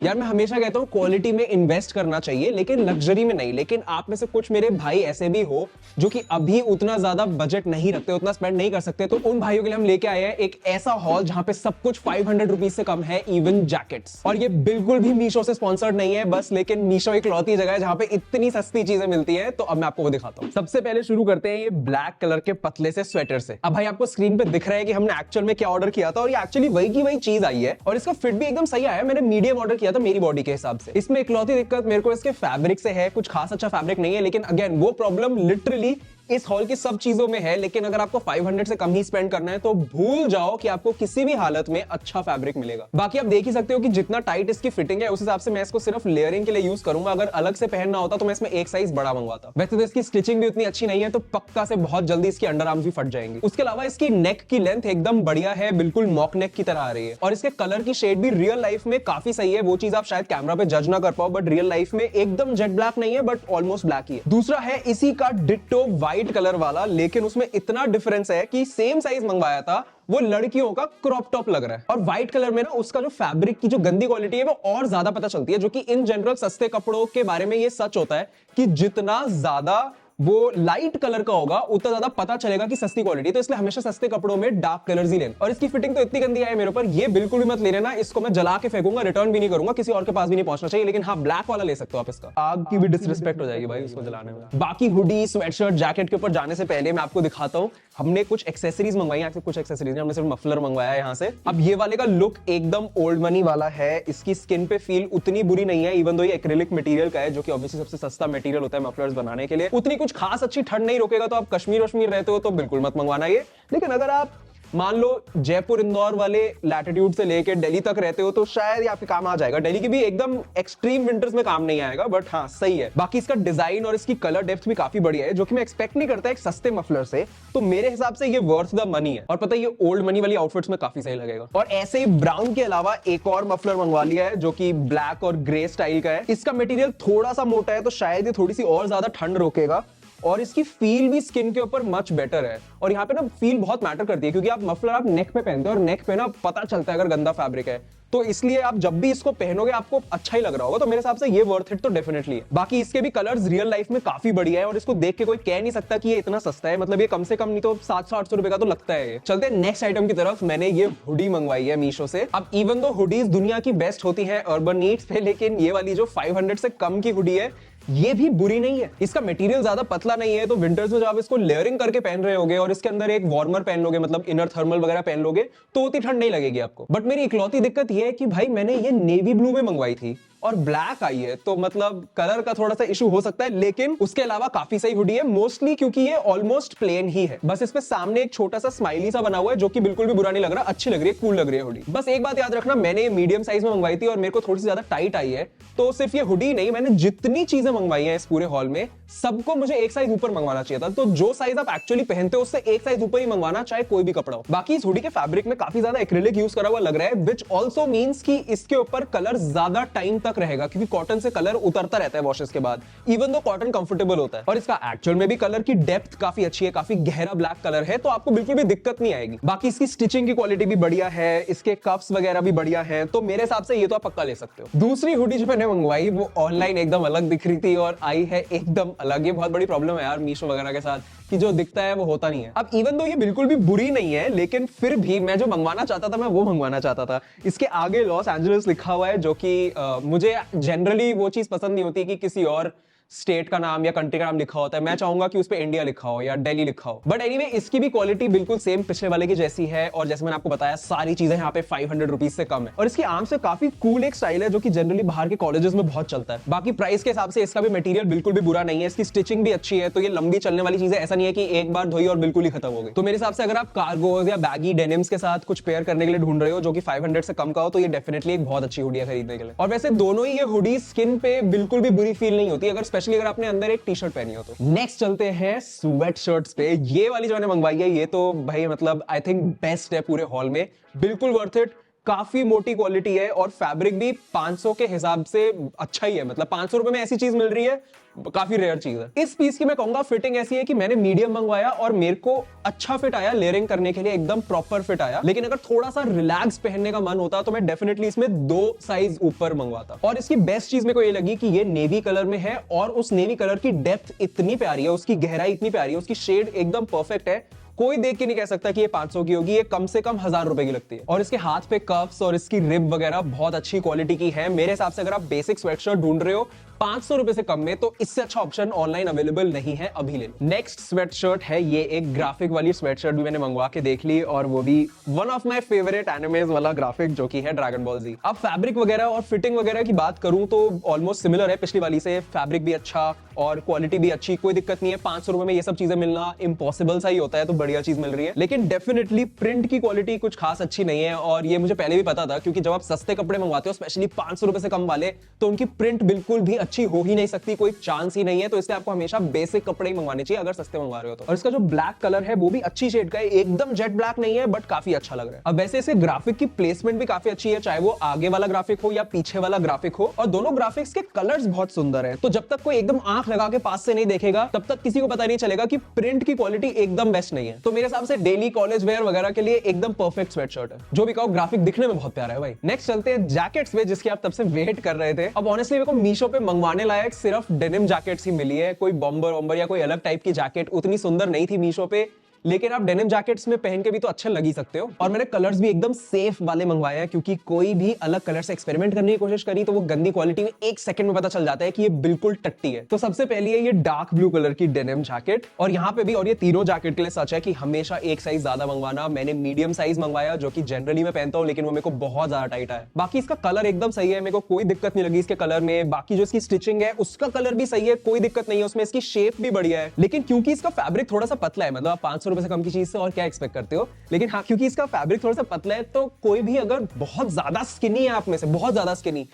यार मैं हमेशा कहता हूँ क्वालिटी में इन्वेस्ट करना चाहिए, लेकिन लग्जरी में नहीं। लेकिन आप में से कुछ मेरे भाई ऐसे भी हो जो कि अभी उतना ज्यादा बजट नहीं रखते, उतना स्पेंड नहीं कर सकते, तो उन भाइयों के लिए हम लेके आए हैं एक ऐसा हॉल जहां पे सब कुछ 500 रुपीज से कम है, इवन जैकेट्स। और ये बिल्कुल भी मीशो से स्पॉन्सर्ड नहीं है बस, लेकिन मीशो एक लौती जगह है जहां पे इतनी सस्ती चीजें मिलती है। तो अब मैं आपको वो दिखाता हूँ। सबसे पहले शुरू करते हैं ये ब्लैक कलर के पतले से स्वेटर से। अब भाई आपको स्क्रीन पे दिख रहा है कि हमने एक्चुअल में क्या ऑर्डर किया था, और ये एक्चुअली वही की वही चीज आई है, और इसका फिट भी एकदम सही आया। मैंने मीडियम ऑर्डर किया था मेरी बॉडी के हिसाब से। इसमें इकलौती दिक्कत मेरे को इसके फैब्रिक से है, कुछ खास अच्छा फैब्रिक नहीं है, लेकिन अगेन वो प्रॉब्लम लिटरली इस हॉल की सब चीजों में है। लेकिन अगर आपको 500 से कम ही स्पेंड करना है तो भूल जाओ कि आपको किसी भी हालत में अच्छा फैब्रिक मिलेगा। बाकी आप देख ही सकते हो कि जितना टाइट इसकी फिटिंग है उस हिसाब से मैं इसको सिर्फ लेयरिंग के लिए यूज करूंगा। अगर अलग से पहनना होता तो मैं इसमें एक साइज बड़ा मंगवाता। वैसे तो इसकी स्टिचिंग भी उतनी अच्छी नहीं है, तो पक्का से बहुत जल्दी इसकी अंडर आर्म्स भी फट जाएंगे। उसके अलावा इसकी नेक की लेंथ एकदम बढ़िया है, बिल्कुल मॉक नेक की तरह आ रही है, और इसके कलर की शेड भी रियल लाइफ में काफी सही है। वो चीज आप शायद कैमरा पे जज ना कर पाओ, बट रियल लाइफ में एकदम जेट ब्लैक नहीं है, बट ऑलमोस्ट ब्लैक ही है। दूसरा है इसी का डिट्टो व्हाइट कलर वाला, लेकिन उसमें इतना डिफरेंस है कि सेम साइज मंगवाया था, वो लड़कियों का क्रॉप टॉप लग रहा है। और व्हाइट कलर में ना उसका जो फैब्रिक की जो गंदी क्वालिटी है वो और ज्यादा पता चलती है, जो कि इन जनरल सस्ते कपड़ों के बारे में ये सच होता है कि जितना ज्यादा वो लाइट कलर का होगा उतना ज्यादा पता चलेगा कि सस्ती क्वालिटी। तो इसलिए हमेशा सस्ते कपड़ों में डार्क कलर्स ही लेना। और इसकी फिटिंग तो इतनी गंदी है मेरे ऊपर, ये बिल्कुल भी मत ले लेना। इसको मैं जला के फेंकूंगा, रिटर्न भी नहीं करूंगा, किसी और के पास भी नहीं पहुंचना चाहिए। लेकिन हाँ, ब्लैक वाला ले सकते हो आप। इसका आग की भी डिसरिस्पेक्ट हो जाएगी भाई उसको जलाने में। बाकी हुडी, स्वेटशर्ट, जैकेट के ऊपर जाने से पहले मैं आपको दिखाता हूँ हमने कुछ एक्सेसरीज मंगवाई है। कुछ एक्सेसरीज हमने सिर्फ मफलर मंगवाया है यहाँ से। अब ये वाले का लुक एकदम ओल्ड मनी वाला है। इसकी स्किन पे फील उतनी बुरी नहीं है, इवन दो ये एक्रिलिक मटेरियल का है, जो कि ऑब्वियसली सबसे सस्ता मटेरियल होता है मफलर्स बनाने के लिए। उतनी कुछ खास अच्छी ठंड नहीं रोकेगा, तो आप कश्मीर वश्मीर रहते हो तो बिल्कुल मत मंगवाना ये। लेकिन अगर आप मान लो जयपुर इंदौर वाले लैटिट्यूड से लेके दिल्ली तक रहते हो तो शायद ये आपके काम आ जाएगा। दिल्ली की भी एकदम एक्सट्रीम विंटर्स में काम नहीं आएगा, बट हाँ सही है। बाकी इसका डिजाइन और इसकी कलर डेप्थ भी काफी बढ़िया है, जो कि मैं एक्सपेक्ट नहीं करता एक सस्ते मफलर से। तो मेरे हिसाब से ये वर्थ द मनी है। और पता है ये ओल्ड मनी वाली आउटफिट्स में काफी सही लगेगा। और ऐसे ही ब्राउन के अलावा एक और मफलर मंगवा लिया है जो कि ब्लैक और ग्रे स्टाइल का है। इसका मटेरियल थोड़ा सा मोटा है, तो शायद ये थोड़ी सी और ज्यादा ठंड रोकेगा, और इसकी फील भी स्किन के ऊपर मच बेटर है। और यहाँ पे ना फील बहुत मैटर करती है, क्योंकि आप मफलर आप नेक पे पहनते हो, और नेक पे ना पता चलता है अगर गंदा फैब्रिक है, तो इसलिए आप जब भी इसको पहनोगे आपको अच्छा ही लग रहा होगा। तो मेरे हिसाब से ये वर्थ इट तो डेफिनेटली है। बाकी इसके भी कलर्स रियल लाइफ में काफी बढ़िया है, और इसको देख के कोई कह नहीं सकता कि ये इतना सस्ता है। मतलब ये कम से कम नहीं तो 700-800 रुपए का तो लगता है ये। चलते हैं नेक्स्ट आइटम की तरफ। मैंने ये हुडी मंगवाई है मीशो से। अब इवन दो हुडीज दुनिया की बेस्ट होती है अर्बन नीड्स पे, लेकिन ये वाली जो 500 से कम की हुडी है ये भी बुरी नहीं है। इसका मटेरियल ज्यादा पतला नहीं है, तो विंटर्स में जब आप इसको लेयरिंग करके पहन रहे होगे और इसके अंदर एक वार्मर पहन लोगे, मतलब इनर थर्मल वगैरह पहन लोगे, तो उतनी ठंड नहीं लगेगी आपको। बट मेरी इकलौती दिक्कत ये है कि भाई मैंने ये नेवी ब्लू में मंगवाई थी और ब्लैक आई है, तो मतलब कलर का थोड़ा सा इशू हो सकता है। लेकिन उसके अलावा काफी सही हुडी है, मोस्टली क्योंकि ये ऑलमोस्ट प्लेन ही है। बस इस पे सामने एक छोटा सा स्माइली सा बना हुआ है, जो कि बिल्कुल भी बुरा नहीं लग रहा, अच्छी लग रही है, कूल लग रही है हुडी। बस एक बात याद रखना, मैंने ये मीडियम साइज में मंगवाई थी और मेरे को थोड़ी सी ज्यादा टाइट आई है। तो सिर्फ ये हुडी नहीं, मैंने जितनी चीजें मंगवाई है इस पूरे हॉल में सबको मुझे एक साइज ऊपर मंगवाना चाहिए था। तो जो साइज आप एक्चुअली पहनते हो उससे एक साइज ऊपर ही मंगवाना, चाहे कोई भी कपड़ा हो। बाकी इस हुडी के फैब्रिक में काफी ज्यादा एक्रिलिक यूज करा हुआ लग रहा है, विच ऑल्सो मीन्स कि इसके ऊपर कलर ज्यादा टाइम तक रहेगा, क्योंकि कॉटन से कलर उतरता रहता है वॉशेस के बाद, इवन दो कॉटन कंफर्टेबल होता है। और इसका एक्चुअल में भी कलर की डेप्थ काफी अच्छी है, काफी गहरा ब्लैक कलर है, तो आपको बिल्कुल भी दिक्कत नहीं आएगी। बाकी इसकी स्टिचिंग की क्वालिटी भी बढ़िया है, इसके कफ्स वगैरह भी बढ़िया है, तो मेरे हिसाब से ये तो आप पक्का ले सकते हो। दूसरी हुडी जो मैंने मंगवाई वो ऑनलाइन एकदम अलग दिख रही थी और आई है एकदम अलग। ये बहुत बड़ी प्रॉब्लम है यार मीशो वगैरह के साथ, कि जो दिखता है वो होता नहीं है। अब इवन दो ये बिल्कुल भी बुरी नहीं है, लेकिन फिर भी मैं जो मंगवाना चाहता था मैं वो मंगवाना चाहता था। इसके आगे लॉस एंजलिस लिखा हुआ है, जो कि मुझे जनरली वो चीज पसंद नहीं होती कि किसी और स्टेट का नाम या कंट्री का नाम लिखा होता है। मैं चाहूंगा कि उस पे इंडिया लिखा हो या दिल्ली लिखा हो। बट एनीवे इसकी भी क्वालिटी बिल्कुल सेम पिछले वाले की जैसी है, और जैसे मैंने आपको बताया सारी चीजें यहाँ पे 500 रुपीज से कम है। और इसकी आर्म से काफी कूल एक स्टाइल है, जो कि जनरली बाहर के कॉलेजेस में बहुत चलता है। बाकी प्राइस के हिसाब से इसका भी मटेरियल बिल्कुल भी बुरा नहीं है, इसकी स्टिचिंग भी अच्छी है, तो ये लंबी चलने वाली चीज है। ऐसा नहीं है कि एक बार धोई और बिल्कुल ही खत्म हो गई। तो मेरे हिसाब से अगर आप कार्गोज या बैगी डेनिम्स के साथ कुछ पेयर करने के लिए ढूंढ रहे हो जो कि 500 से कम का हो, तो ये डेफिनेटली एक बहुत अच्छी हुडी है खरीदने के लिए। और वैसे दोनों ही ये हुडी स्किन पे बिल्कुल भी बुरी फील नहीं होती, अगर स्पेशली अगर आपने अंदर टी शर्ट पहनी हो तो। नेक्स्ट चलते हैं स्वेट शर्ट्स पे। ये वाली जो मैंने मंगवाई है ये तो भाई मतलब आई थिंक बेस्ट है पूरे हॉल में, बिल्कुल वर्थ इट। काफी मोटी क्वालिटी है और फैब्रिक भी 500 के हिसाब से अच्छा ही है। मतलब 500 रुपए में ऐसी चीज मिल रही है, काफी रेयर चीज है। इस पीस की मैं कहूंगा फिटिंग ऐसी है कि मैंने मीडियम मंगवाया और मेरे को अच्छा फिट आया, लेयरिंग करने के लिए एकदम प्रॉपर फिट आया। लेकिन अगर थोड़ा सा रिलैक्स पहनने का मन होता तो मैं डेफिनेटली इसमें 2 साइज ऊपर मंगवाता। और इसकी बेस्ट चीज मेरे को ये लगी कि ये नेवी कलर में है और उस नेवी कलर की डेप्थ इतनी प्यारी है, उसकी गहराई इतनी प्यारी है, उसकी शेड एकदम परफेक्ट है। कोई देख के नहीं कह सकता कि ये 500 की होगी, ये कम से कम 1000 रुपए की लगती है। और इसके हाथ पे कफ्स और इसकी रिब वगैरह बहुत अच्छी क्वालिटी की है। मेरे हिसाब से अगर आप बेसिक स्वेटशर्ट ढूंढ रहे हो 500 रुपए से कम में, तो इससे अच्छा ऑप्शन ऑनलाइन अवेलेबल नहीं है, अभी ले लो। नेक्स्ट स्वेटशर्ट है ये, एक ग्राफिक वाली स्वेटशर्ट भी मैंने मंगवा के देख ली और वो भी one of my favourite animes वाला ग्राफिक जो कि है ड्रैगन बॉल जी। अब फैब्रिक वगैरह और फिटिंग वगैरह की बात करूं तो ऑलमोस्ट सिमिलर है पिछली वाली से। फैब्रिक भी अच्छा और क्वालिटी भी अच्छी, कोई दिक्कत नहीं है। 500 रुपए में ये सब चीजें मिलना इम्पॉसिबल सा ही होता है, तो बढ़िया चीज मिल रही है। लेकिन डेफिनेटली प्रिंट की क्वालिटी कुछ खास अच्छी नहीं है और ये मुझे पहले भी पता था, क्योंकि जब आप सस्ते कपड़े मंगवाते हो स्पेशली 500 रुपए से कम वाले, तो उनकी प्रिंट बिल्कुल भी अच्छी हो ही नहीं सकती, कोई चांस ही नहीं है। तो इसलिए आपको हमेशा बेसिक कपड़े ही मंगवाने चाहिए अगर सस्ते मंगवा रहे हो तो। और इसका जो ब्लैक कलर है वो भी अच्छी शेड का है, एकदम जेट ब्लैक नहीं है बट काफी अच्छा लग रहा है। अब वैसे इसे ग्राफिक की प्लेसमेंट भी काफी अच्छी है, चाहे वो आगे वाला ग्राफिक हो या पीछे वाला ग्राफिक हो, और दोनों ग्राफिक्स के कलर्स बहुत सुंदर है। तो जब तक कोई एकदम आंख लगा के पास से नहीं देखेगा तब तक किसी को पता नहीं चलेगा कि प्रिंट की क्वालिटी एकदम बेस्ट नहीं है। तो मेरे हिसाब से डेली कॉलेज वेयर वगैरह के लिए एकदम परफेक्ट स्वेटशर्ट है। जो भी कहो, ग्राफिक दिखने में बहुत प्यारा है भाई। नेक्स्ट चलते हैं जैकेट्स पे, जिसकी आप तब से वेट कर रहे थे। अब ऑनेस्टली मेरे को मीशो पे मंगवाने लायक सिर्फ डेनिम जैकेट्स ही मिली है। कोई बॉम्बर वॉम्बर या कोई अलग टाइप की जैकेट उतनी सुंदर नहीं थी मीशो पे, लेकिन आप डेनिम जैकेट्स में पहन के भी तो अच्छे लग ही सकते हो। और मैंने कलर्स भी एकदम सेफ वाले मंगवाए हैं, क्योंकि कोई भी अलग कलर से एक्सपेरिमेंट करने की कोशिश करी तो वो गंदी क्वालिटी में 1 सेकंड में पता चल जाता है कि ये बिल्कुल टट्टी है। तो सबसे पहली है ये डार्क ब्लू कलर की डेनिम जैकेट, और यहाँ पे भी, और ये तीनों जैकेट के लिए सच है कि हमेशा एक साइज ज्यादा मंगवाना। मैंने मीडियम साइज मंगवाया जो कि जनरली मैं पहनता हूँ, लेकिन वो मेरे को बहुत ज्यादा टाइट है। बाकी इसका कलर एकदम सही है, मेरे को कोई दिक्कत नहीं लगी इसके कलर में। बाकी जो इसकी स्टिचिंग है उसका कलर भी सही है, कोई दिक्कत नहीं है उसमें। इसकी शेप भी बढ़िया है, लेकिन क्योंकि इसका फैब्रिक थोड़ा सा पतला है, मतलब 500 रुपए से कम की चीज से क्या एक्सपेक्ट करते हो। लेकिन हाँ, क्योंकि इसका फैब्रिक थोड़ा सा पतला है, तो कोई भी अगर बहुत ज्यादा स्किनी है आप में से, बहुत ज्यादा स्किनी,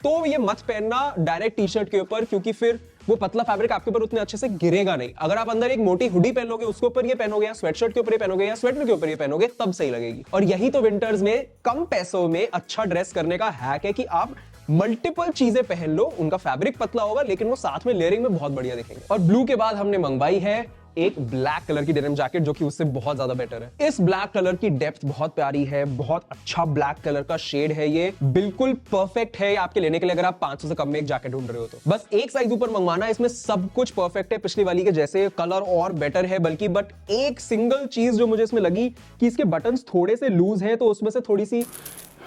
तो ये मत पहनना डायरेक्ट टी शर्ट के ऊपर, क्योंकि फिर वो पतला फैब्रिक आपके ऊपर उतने अच्छे से गिरेगा नहीं। अगर आप अंदर एक मोटी हुडी पहन लोगे, उसके ऊपर ये पहनोगे, या स्वेटशर्ट के ऊपर ये पहनोगे, या स्वेटर के ऊपर ये पहनोगे, तब सही लगेगी। और यही तो विंटर्स में कम पैसों में अच्छा ड्रेस करने का हैक है कि आप मल्टीपल चीजें पहन लो। उनका फैब्रिक पतला होगा लेकिन वो साथ में लेयरिंग में बहुत बढ़िया दिखेंगे। और ब्लू के बाद हमने मंगवाई है एक ब्लैक कलर की डेनिम जैकेट, जो कि उससे बहुत ज्यादा बेटर है। इस ब्लैक कलर की डेप्थ बहुत प्यारी है, बहुत अच्छा ब्लैक कलर का शेड है, ये बिल्कुल परफेक्ट है आपके लेने के लिए अगर आप 500 से कम में एक जैकेट ढूंढ रहे हो तो। बस एक साइज ऊपर मंगवाना, इसमें सब कुछ परफेक्ट है पिछली वाली के जैसे, कलर और बेटर है बल्कि। बट एक सिंगल चीज जो मुझे इसमें लगी कि इसके बटन्स थोड़े से लूज हैं, तो उसमें से थोड़ी सी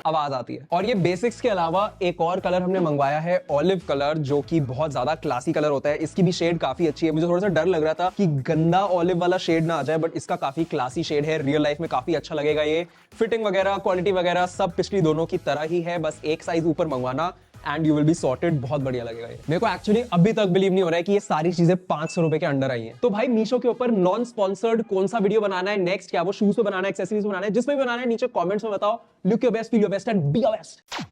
आवाज आती है। और ये बेसिक्स के अलावा एक और कलर हमने मंगवाया है ऑलिव कलर, जो कि बहुत ज्यादा क्लासी कलर होता है। इसकी भी शेड काफी अच्छी है। मुझे थोड़ा सा डर लग रहा था कि गंदा ऑलिव वाला शेड ना आ जाए, बट इसका काफी क्लासी शेड है। रियल लाइफ में काफी अच्छा लगेगा ये। फिटिंग वगैरह, क्वालिटी वगैरह सब पिछली दोनों की तरह ही है, बस एक साइज ऊपर मंगवाना and you will be sorted. बहुत बढ़िया लगेगा ये। मेरे को एक्चुअली अभी तक बिलीव नहीं हो रहा है कि ये सारी चीजें 500 रुपए के अंडर आई हैं। तो भाई मीशो के ऊपर नॉन स्पॉन्सर्ड कौन सा वीडियो बनाना है नेक्स्ट, क्या वो शूज पे बनाना है, एक्सेसरीज बनाना है, जिसमें भी बनाना है नीचे कमेंट्स में बताओ। Look your best, feel your best and be your best.